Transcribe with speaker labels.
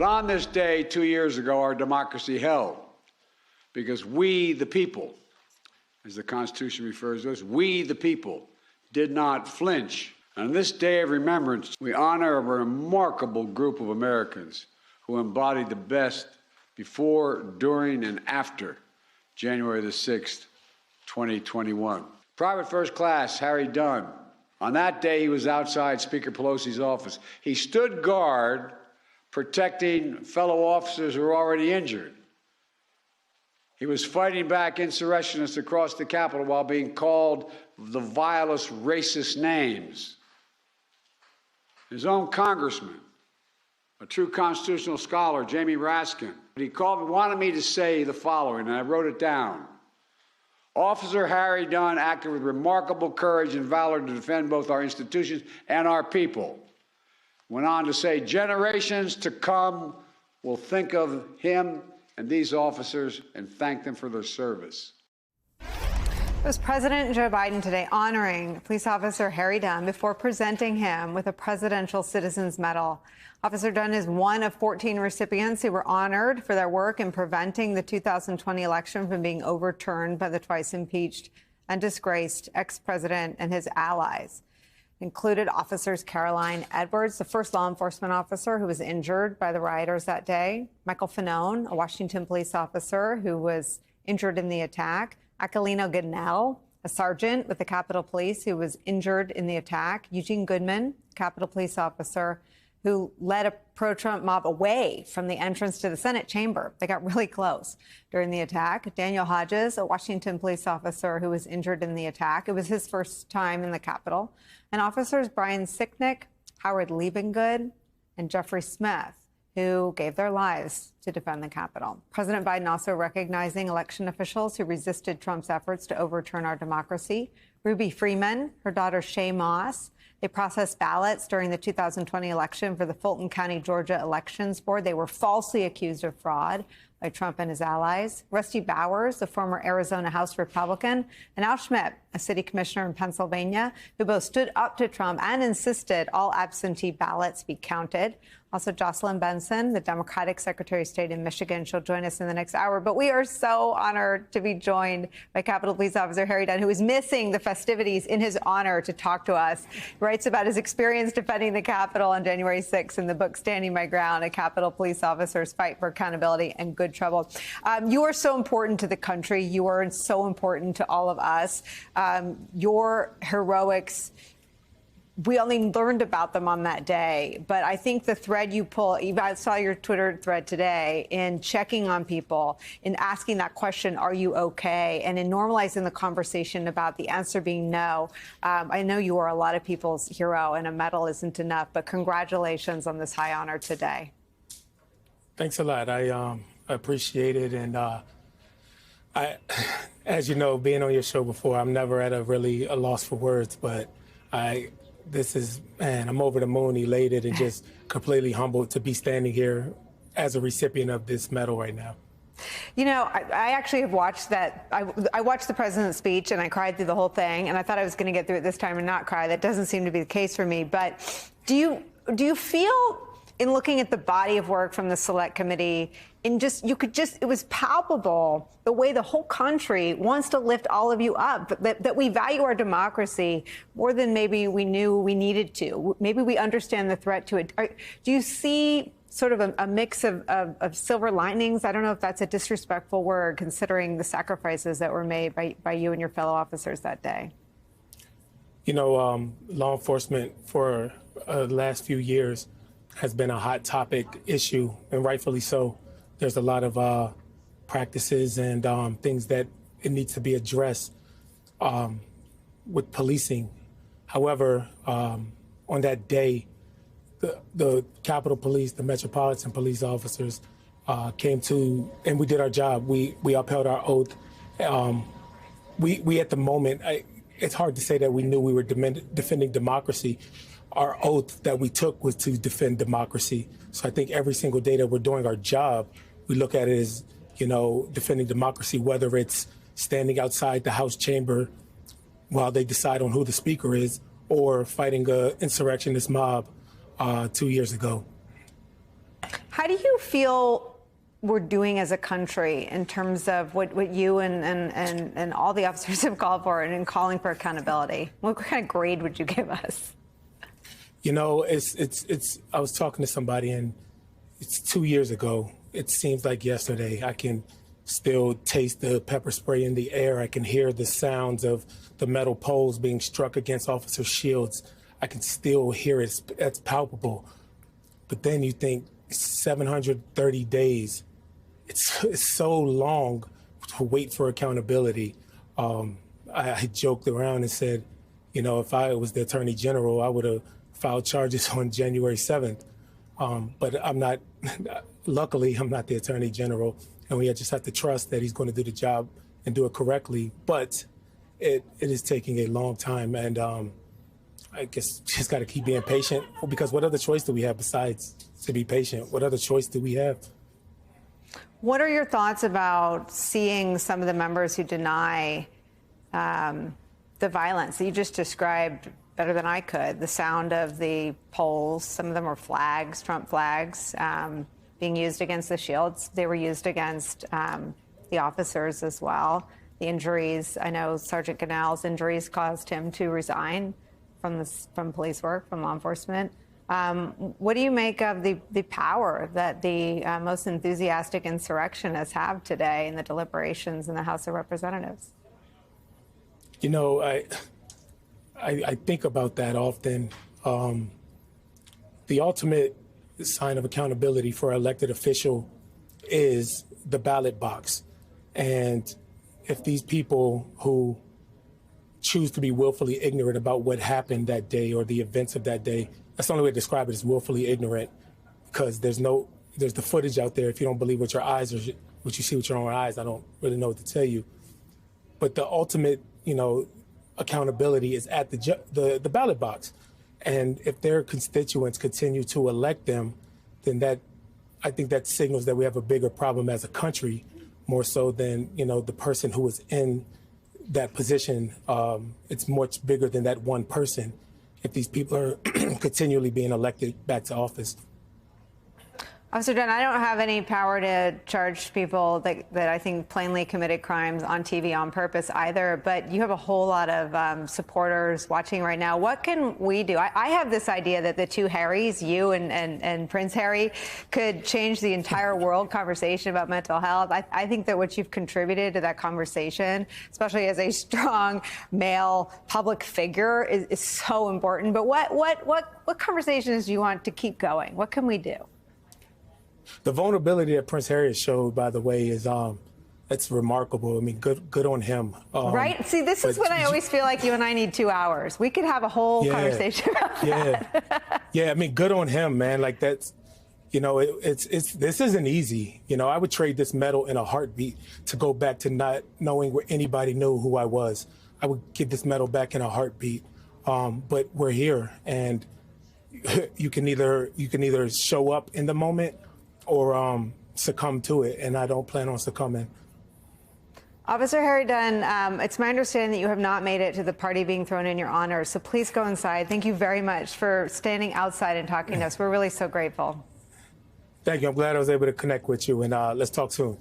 Speaker 1: But on this day, 2 years ago, our democracy held, because we, the people, as the Constitution refers to us, we, the people, did not flinch. And on this day of remembrance, we honor a remarkable group of Americans who embodied the best before, during, and after January the 6th, 2021. Private First Class Harry Dunn. On that day, he was outside Speaker Pelosi's office. He stood guard protecting fellow officers who were already injured. He was fighting back insurrectionists across the Capitol while being called the vilest racist names. His own congressman, a true constitutional scholar, Jamie Raskin, he wanted me to say the following, and I wrote it down. Officer Harry Dunn acted with remarkable courage and valor to defend both our institutions and our people. Went on to say, generations to come will think of him and these officers and thank them for their service.
Speaker 2: It was President Joe Biden today honoring police officer Harry Dunn before presenting him with a Presidential Citizens Medal. Officer Dunn is one of 14 recipients who were honored for their work in preventing the 2020 election from being overturned by the twice impeached and disgraced ex-president and his allies. Included officers Caroline Edwards, the first law enforcement officer who was injured by the rioters that day, Michael Fanone, a Washington police officer who was injured in the attack, Aquilino Gunnell, a sergeant with the Capitol Police who was injured in the attack, Eugene Goodman, Capitol Police officer who led a pro-Trump mob away from the entrance to the Senate chamber. They got really close during the attack. Daniel Hodges, a Washington police officer who was injured in the attack. It was his first time in the Capitol. And officers Brian Sicknick, Howard Liebengood, and Jeffrey Smith, who gave their lives to defend the Capitol. President Biden also recognizing election officials who resisted Trump's efforts to overturn our democracy. Ruby Freeman, her daughter Shay Moss. They processed ballots during the 2020 election for the Fulton County, Georgia Elections Board. They were falsely accused of fraud by Trump and his allies. Rusty Bowers, the former Arizona House Republican, and Al Schmidt, a city commissioner in Pennsylvania, who both stood up to Trump and insisted all absentee ballots be counted. Also, Jocelyn Benson, the Democratic Secretary of State in Michigan. She'll join us in the next hour. But we are so honored to be joined by Capitol Police Officer Harry Dunn, who is missing the festivities in his honor to talk to us. He writes about his experience defending the Capitol on January 6th in the book Standing My Ground, A Capitol Police Officer's Fight for Accountability and Good Trouble. You are so important to the country. You are so important to all of us. Your heroics, we only learned about them on that day. But I think the thread you pull, I saw your Twitter thread today, in checking on people, in asking that question, are you okay? And in normalizing the conversation about the answer being no. I know you are a lot of people's hero, and a medal isn't enough. But congratulations on this high honor today.
Speaker 3: Thanks a lot. I appreciate it. And as you know, being on your show before, I'm never at a loss for words. But I'm over the moon, elated, and just completely humbled to be standing here as a recipient of this medal right now.
Speaker 2: You know, I actually have watched that. I watched the president's speech and I cried through the whole thing. And I thought I was going to get through it this time and not cry. That doesn't seem to be the case for me. But do you feel, in looking at the body of work from the Select Committee, it was palpable the way the whole country wants to lift all of you up, that we value our democracy more than maybe we knew we needed to. Maybe we understand the threat to it. Do you see sort of a mix of silver linings? I don't know if that's a disrespectful word, considering the sacrifices that were made by you and your fellow officers that day.
Speaker 3: You know, law enforcement for the last few years has been a hot topic issue, and rightfully so. There's a lot of practices and things that it needs to be addressed with policing. However, on that day, the Capitol Police, the Metropolitan Police officers came to, and we did our job. We upheld our oath. We at the moment, it's hard to say that we knew we were defending democracy. Our oath that we took was to defend democracy. So I think every single day that we're doing our job, we look at it as, you know, defending democracy, whether it's standing outside the House chamber while they decide on who the speaker is, or fighting an insurrectionist mob 2 years ago.
Speaker 2: How do you feel we're doing as a country in terms of what you and all the officers have called for and in calling for accountability? What kind of grade would you give us?
Speaker 3: You know, I was talking to somebody, and it's 2 years ago. It seems like yesterday. I can still taste the pepper spray in the air. I can hear the sounds of the metal poles being struck against officer shields. I can still hear it. It's palpable. But then you think 730 days, it's so long to wait for accountability. I joked around and said, you know, if I was the Attorney General, I would have filed charges on January 7th. But I'm not, luckily, I'm not the Attorney General, and we just have to trust that he's going to do the job and do it correctly. But it is taking a long time, and I guess just got to keep being patient, because what other choice do we have besides to be patient? What other choice do we have?
Speaker 2: What are your thoughts about seeing some of the members who deny the violence that you just described better than I could? The sound of the poles, some of them were flags, Trump flags, being used against the shields. They were used against the officers as well. The injuries, I know Sergeant Ganell's injuries caused him to resign from police work, from law enforcement. What do you make of the power that the most enthusiastic insurrectionists have today in the deliberations in the House of Representatives?
Speaker 3: You know, I think about that often. The ultimate sign of accountability for an elected official is the ballot box. And if these people who choose to be willfully ignorant about what happened that day or the events of that day, that's the only way to describe it, is willfully ignorant, because there's the footage out there. If you don't believe what your eyes or what you see with your own eyes, I don't really know what to tell you. But the ultimate, you know, accountability is at the ballot box. And if their constituents continue to elect them, then I think that signals that we have a bigger problem as a country, more so than, you know, the person who was in that position. It's much bigger than that one person if these people are continually being elected back to office.
Speaker 2: Officer Dunn, I don't have any power to charge people that I think plainly committed crimes on TV on purpose either, but you have a whole lot of supporters watching right now. What can we do? I have this idea that the two Harrys, you and Prince Harry, could change the entire world conversation about mental health. I think that what you've contributed to that conversation, especially as a strong male public figure, is so important. But what conversations do you want to keep going? What can we do?
Speaker 3: The vulnerability that Prince Harry showed, by the way, is it's remarkable. I mean, good on him.
Speaker 2: Right? See, this is when I always feel like you and I need 2 hours. We could have a whole conversation about that.
Speaker 3: Yeah, I mean, good on him, man. Like, that's, you know, this isn't easy. You know, I would trade this medal in a heartbeat to go back to not knowing where anybody knew who I was. I would give this medal back in a heartbeat. But we're here, and you can either show up in the moment or succumb to it, and I don't plan on succumbing.
Speaker 2: Officer Harry Dunn, it's my understanding that you have not made it to the party being thrown in your honor, so please go inside. Thank you very much for standing outside and talking to us. We're really so grateful.
Speaker 3: Thank you. I'm glad I was able to connect with you, and let's talk soon.